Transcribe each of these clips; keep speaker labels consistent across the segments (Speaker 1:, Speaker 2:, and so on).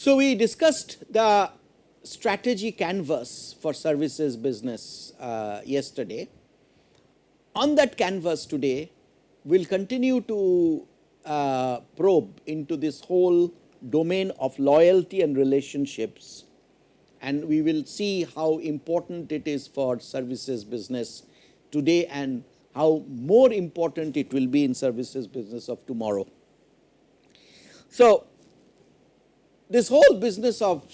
Speaker 1: So, we discussed the strategy canvas for services business yesterday. On that canvas today, we will continue to probe into this whole domain of loyalty and relationships, and we will see how important it is for services business today and how more important it will be in services business of tomorrow. So, this whole business of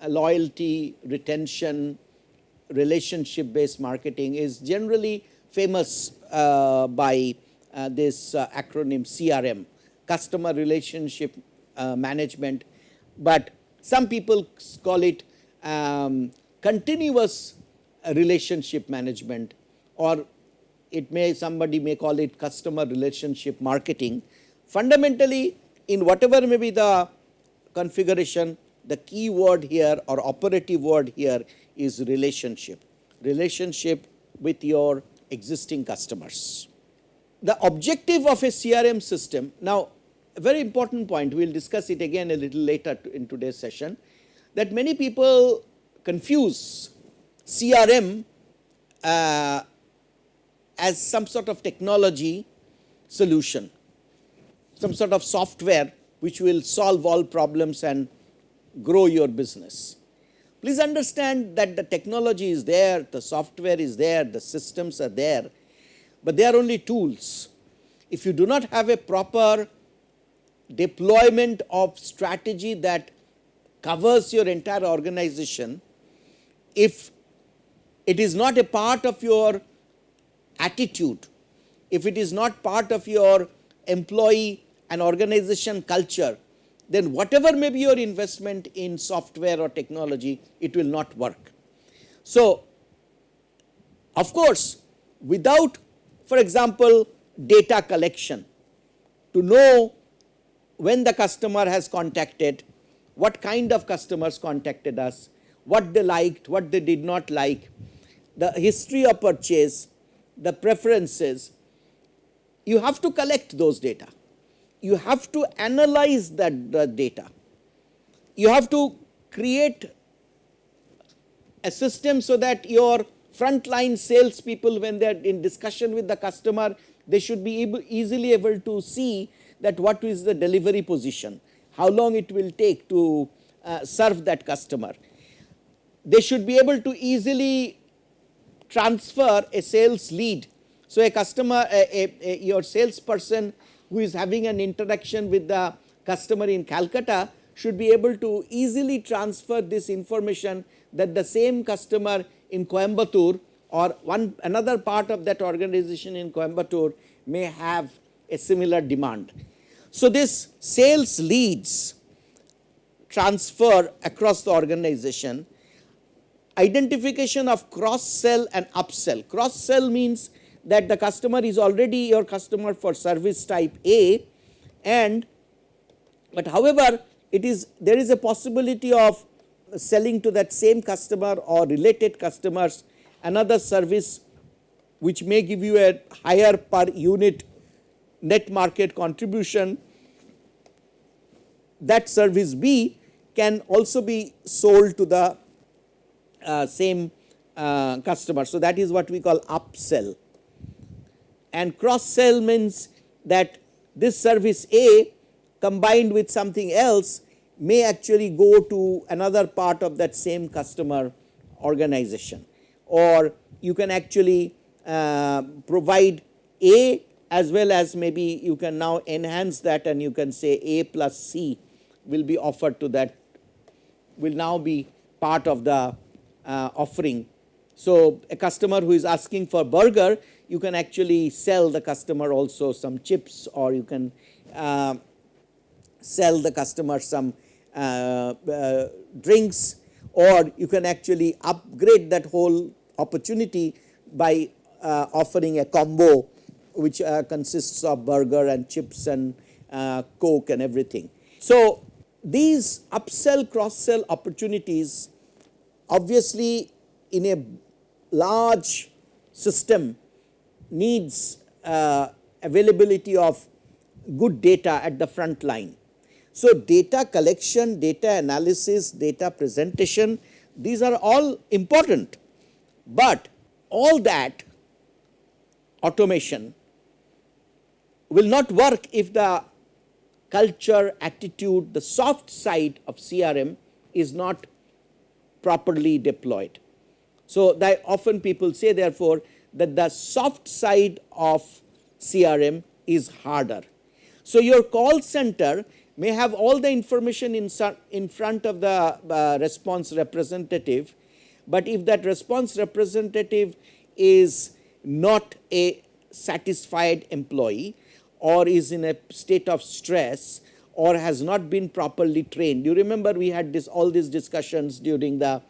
Speaker 1: loyalty, retention, relationship based marketing is generally famous by this acronym CRM, customer relationship management, but some people call it continuous relationship management, or somebody may call it customer relationship marketing. Fundamentally, in whatever may be the configuration, the key word here or operative word here is relationship with your existing customers. The objective of a CRM system, now a very important point, we will discuss it again a little later in today's session, that many people confuse CRM as some sort of technology solution, some sort of software which will solve all problems and grow your business. Please understand that the technology is there, the software is there, the systems are there, but they are only tools. If you do not have a proper deployment of strategy that covers your entire organization, if it is not a part of your attitude, if it is not part of your employee and organization culture, then whatever may be your investment in software or technology, it will not work. So, of course, without, for example, data collection to know when the customer has contacted, what kind of customers contacted us, what they liked, what they did not like, the history of purchase, the preferences, you have to collect those data. You have to analyze that data. You have to create a system so that your frontline salespeople, when they are in discussion with the customer, they should be easily able to see that what is the delivery position, how long it will take to serve that customer. They should be able to easily transfer a sales lead. So, a customer, your salesperson who is having an interaction with the customer in Calcutta should be able to easily transfer this information that the same customer in Coimbatore or another part of that organization in Coimbatore may have a similar demand. So, this sales leads transfer across the organization, identification of cross sell and upsell. Cross sell means that the customer is already your customer for service type A, but however, there is a possibility of selling to that same customer or related customers another service which may give you a higher per unit net market contribution. That service B can also be sold to the same customer. So, that is what we call upsell. And cross sell means that this service A combined with something else may actually go to another part of that same customer organization, or you can actually provide A as well as maybe you can now enhance that and you can say A plus C will be offered to that, will now be part of the offering. So, a customer who is asking for burger, you can actually sell the customer also some chips, or you can sell the customer some drinks, or you can actually upgrade that whole opportunity by offering a combo which consists of burger and chips and Coke and everything. So, these upsell, cross-sell opportunities obviously in a large system needs availability of good data at the front line. So, data collection, data analysis, data presentation, these are all important, but all that automation will not work if the culture, attitude, the soft side of CRM is not properly deployed. So, that often people say therefore that the soft side of CRM is harder. So, your call center may have all the information in front of the response representative, but if that response representative is not a satisfied employee or is in a state of stress or has not been properly trained. You remember we had all these discussions during the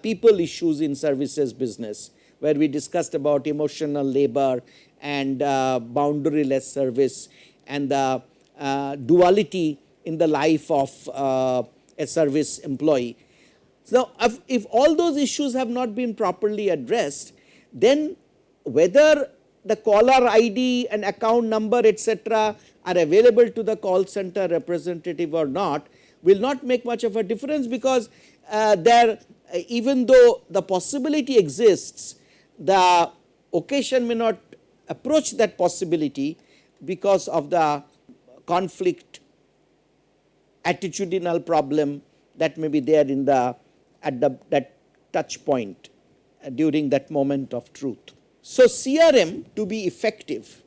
Speaker 1: people issues in services business, where we discussed about emotional labor and boundaryless service and the duality in the life of a service employee. So, if all those issues have not been properly addressed, then whether the caller ID and account number etc. are available to the call center representative or not will not make much of a difference, because even though the possibility exists, the occasion may not approach that possibility because of the conflict, attitudinal problem that may be there in that touch point during that moment of truth. So, CRM to be effective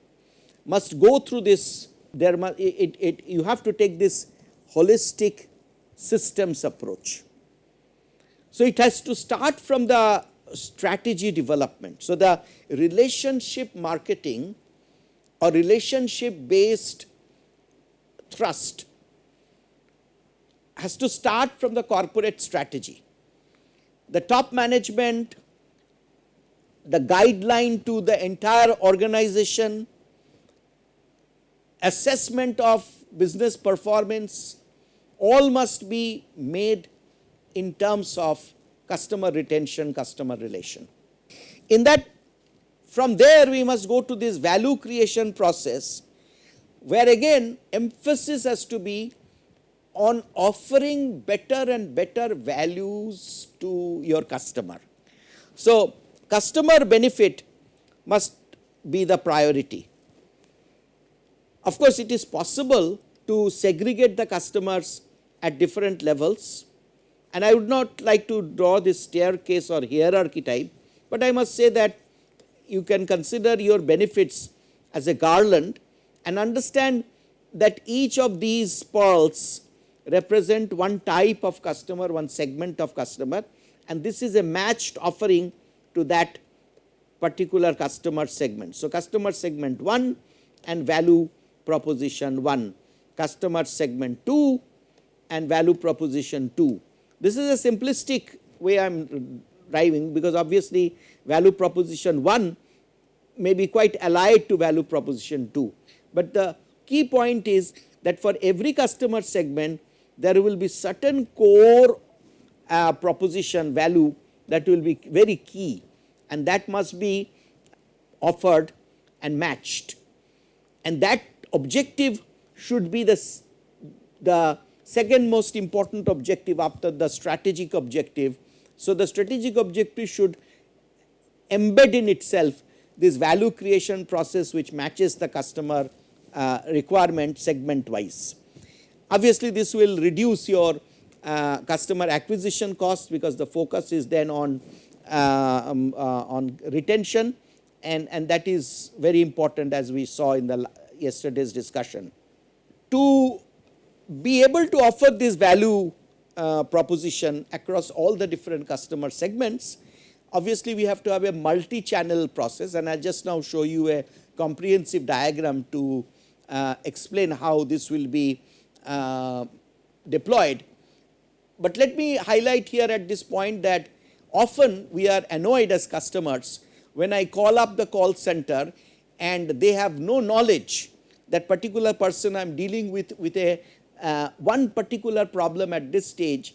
Speaker 1: must go through this, you have to take this holistic systems approach. So, it has to start from the strategy development. So, the relationship marketing or relationship based thrust has to start from the corporate strategy. The top management, the guideline to the entire organization, assessment of business performance, all must be made in terms of customer retention, customer relation. In that, from there we must go to this value creation process, where again emphasis has to be on offering better and better values to your customer. So, customer benefit must be the priority. Of course, it is possible to segregate the customers at different levels, and I would not like to draw this staircase or hierarchy type, but I must say that you can consider your benefits as a garland and understand that each of these pearls represent one type of customer, one segment of customer, and this is a matched offering to that particular customer segment. So, customer segment 1 and value proposition 1, customer segment 2 and value proposition 2. This is a simplistic way I am driving, because obviously value proposition 1 may be quite allied to value proposition 2. But the key point is that for every customer segment there will be certain core proposition value that will be very key, and that must be offered and matched, and that objective should be the second most important objective after the strategic objective. So, the strategic objective should embed in itself this value creation process which matches the customer requirement segment wise. Obviously, this will reduce your customer acquisition cost, because the focus is then on retention, and that is very important, as we saw in the yesterday's discussion. To be able to offer this value proposition across all the different customer segments, obviously we have to have a multi-channel process, and I will just now show you a comprehensive diagram to explain how this will be deployed. But let me highlight here at this point that often we are annoyed as customers when I call up the call center and they have no knowledge that particular person I am dealing with a one particular problem at this stage.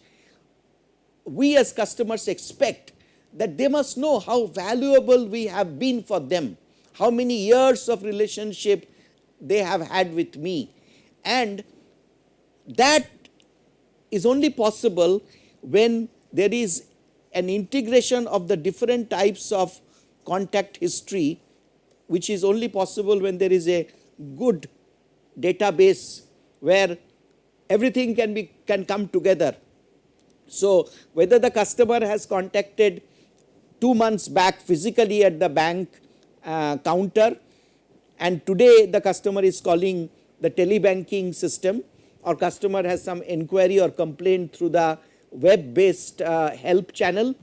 Speaker 1: We as customers expect that they must know how valuable we have been for them, how many years of relationship they have had with me, and That is only possible when there is an integration of the different types of contact history, which is only possible when there is a good database where everything can come together. So whether the customer has contacted 2 months back physically at the bank counter, and today the customer is calling the telebanking system, or customer has some inquiry or complaint through the web based help channel,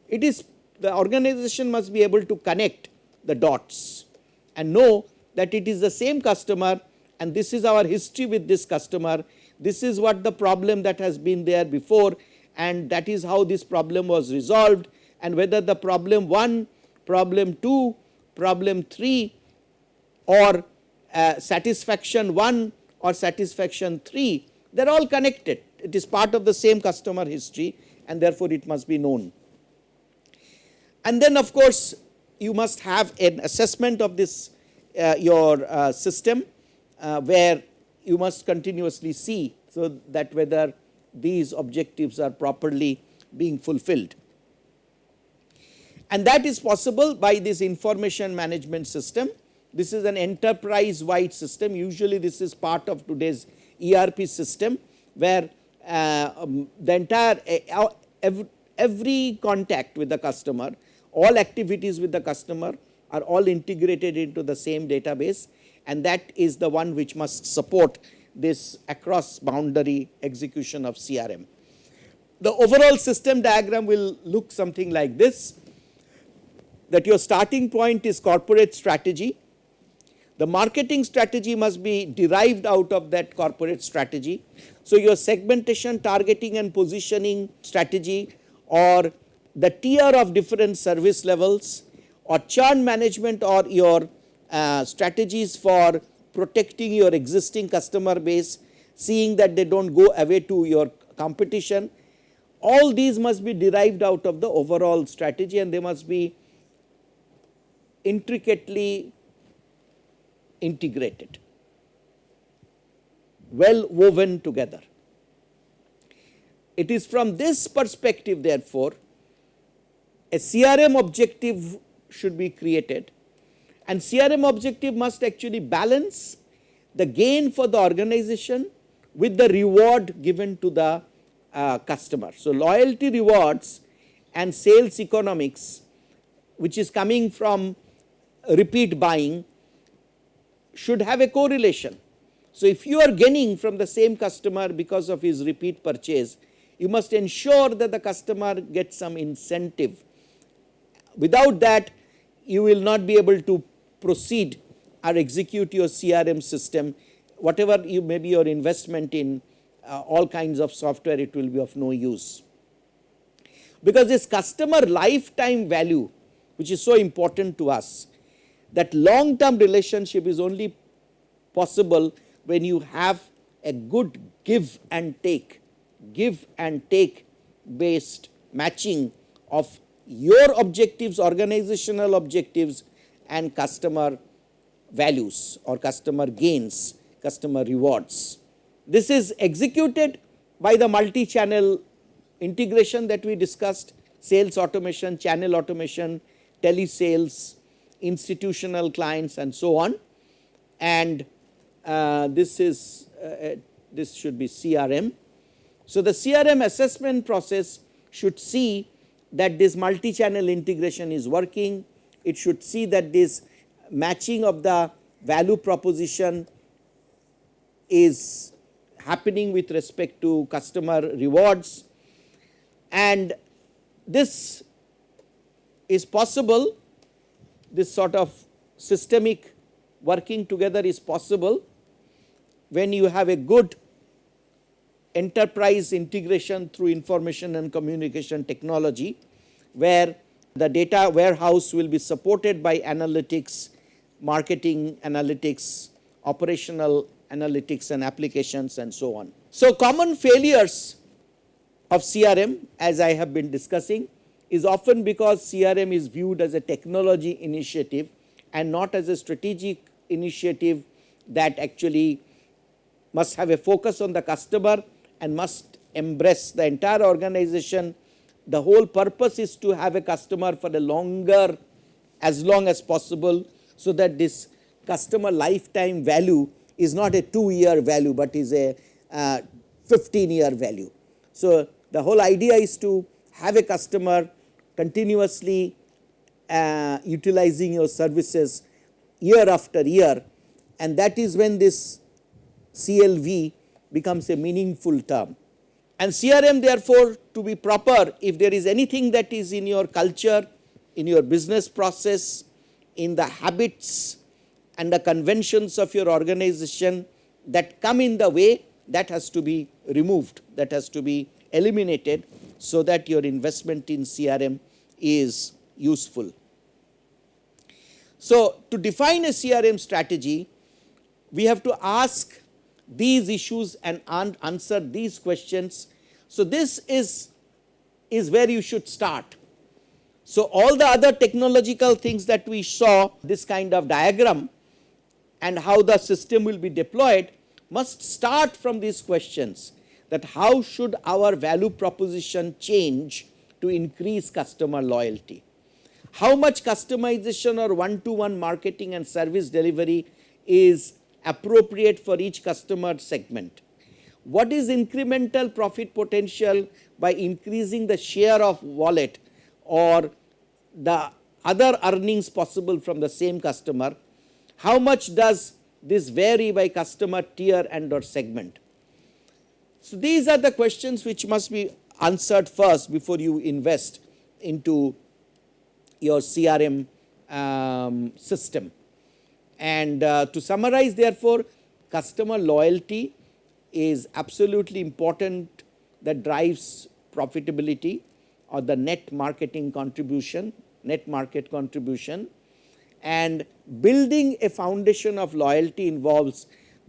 Speaker 1: it is the organization must be able to connect the dots and know that it is the same customer, and this is our history with this customer, this is what the problem that has been there before, and that is how this problem was resolved, and whether the problem 1, problem 2, problem 3 or satisfaction 1 or satisfaction 3, they are all connected. It is part of the same customer history, and therefore it must be known. And then of course you must have an assessment of this your system where you must continuously see so that whether these objectives are properly being fulfilled. And that is possible by this information management system. This is an enterprise wide system. Usually this is part of today's ERP system, where the entire every contact with the customer, all activities with the customer are all integrated into the same database, and that is the one which must support this across boundary execution of CRM. The overall system diagram will look something like this, that your starting point is corporate strategy. The marketing strategy must be derived out of that corporate strategy. So your segmentation, targeting and positioning strategy, or the tier of different service levels, or churn management, or your strategies for protecting your existing customer base, seeing that they don't go away to your competition, all these must be derived out of the overall strategy, and they must be intricately integrated, well woven together. It is from this perspective, therefore, a CRM objective should be created, and CRM objective must actually balance the gain for the organization with the reward given to the customer. So loyalty rewards and sales economics, which is coming from repeat buying, should have a correlation. So if you are gaining from the same customer because of his repeat purchase, you must ensure that the customer gets some incentive. Without that, you will not be able to proceed or execute your CRM system. Whatever you may be your investment in all kinds of software, it will be of no use. Because this customer lifetime value, which is so important to us, that long term relationship is only possible when you have a good give and take based matching of your objectives, organizational objectives, and customer values or customer gains, customer rewards. This is executed by the multi-channel integration that we discussed, sales automation, channel automation, telesales, institutional clients, and so on. And this should be CRM. So the CRM assessment process should see that this multi-channel integration is working. It should see that this matching of the value proposition is happening with respect to customer rewards, and this is possible. This sort of systemic working together is possible when you have a good enterprise integration through information and communication technology, where the data warehouse will be supported by analytics, marketing analytics, operational analytics and applications, and so on. So common failures of CRM, as I have been discussing, is often because CRM is viewed as a technology initiative and not as a strategic initiative that actually must have a focus on the customer and must embrace the entire organization. The whole purpose is to have a customer for a longer, as long as possible, so that this customer lifetime value is not a 2-year value, but is a 15-year value. So the whole idea is to have a customer continuously utilizing your services year after year, and that is when this CLV becomes a meaningful term. And CRM, therefore, to be proper, if there is anything that is in your culture, in your business process, in the habits and the conventions of your organization that come in the way, that has to be removed, that has to be eliminated, so that your investment in CRM is useful. So to define a CRM strategy, we have to ask these issues and answer these questions. So this is where you should start. So all the other technological things that we saw, this kind of diagram and how the system will be deployed, must start from these questions, that how should our value proposition change to increase customer loyalty? How much customization or one-to-one marketing and service delivery is appropriate for each customer segment? What is incremental profit potential by increasing the share of wallet or the other earnings possible from the same customer? How much does this vary by customer tier and or segment? So these are the questions which must be answered first before you invest into your CRM system. And to summarize, therefore, customer loyalty is absolutely important, that drives profitability or the net marketing contribution, net market contribution. And building a foundation of loyalty involves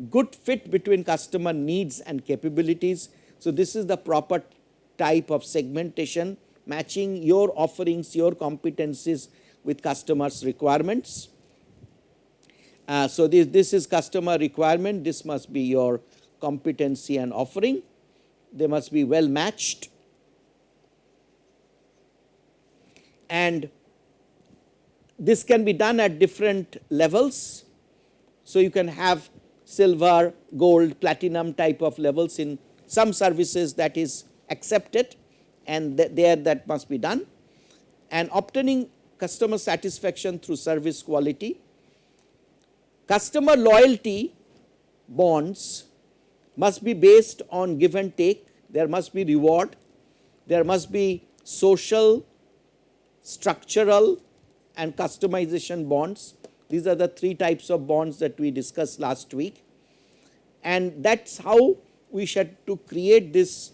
Speaker 1: good fit between customer needs and capabilities. So this is the proper type of segmentation, matching your offerings, your competencies with customers' requirements. So this is customer requirement, this must be your competency and offering. They must be well matched. And this can be done at different levels. So you can have silver, gold, platinum type of levels in some services, that is accepted, and there that must be done. And obtaining customer satisfaction through service quality. Customer loyalty bonds must be based on give and take. There must be reward. There must be social, structural and customization bonds. These are the 3 types of bonds that we discussed last week. And that's how we should to create this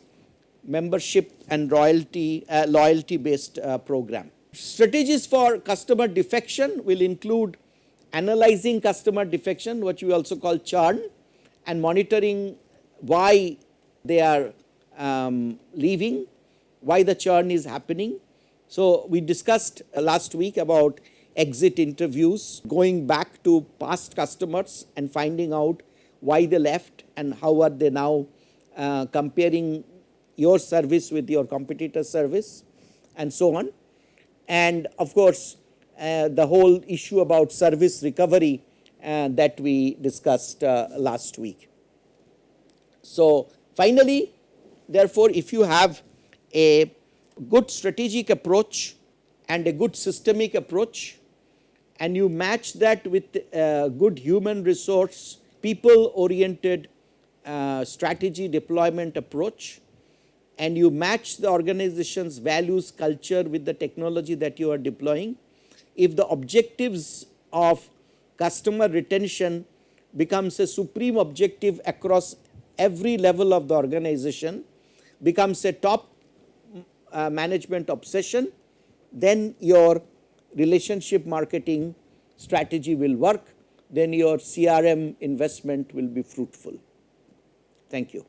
Speaker 1: membership and loyalty based program. Strategies for customer defection will include analyzing customer defection, what we also call churn, and monitoring why they are leaving, why the churn is happening. So we discussed last week about exit interviews, going back to past customers and finding out why they left and how are they now comparing your service with your competitor's service, and so on. And of course, the whole issue about service recovery that we discussed last week. So finally, therefore, if you have a good strategic approach and a good systemic approach, and you match that with a good human resource, people-oriented strategy deployment approach, and you match the organization's values, culture with the technology that you are deploying, if the objectives of customer retention becomes a supreme objective across every level of the organization, becomes a top management obsession, then your relationship marketing strategy will work, then your CRM investment will be fruitful. Thank you.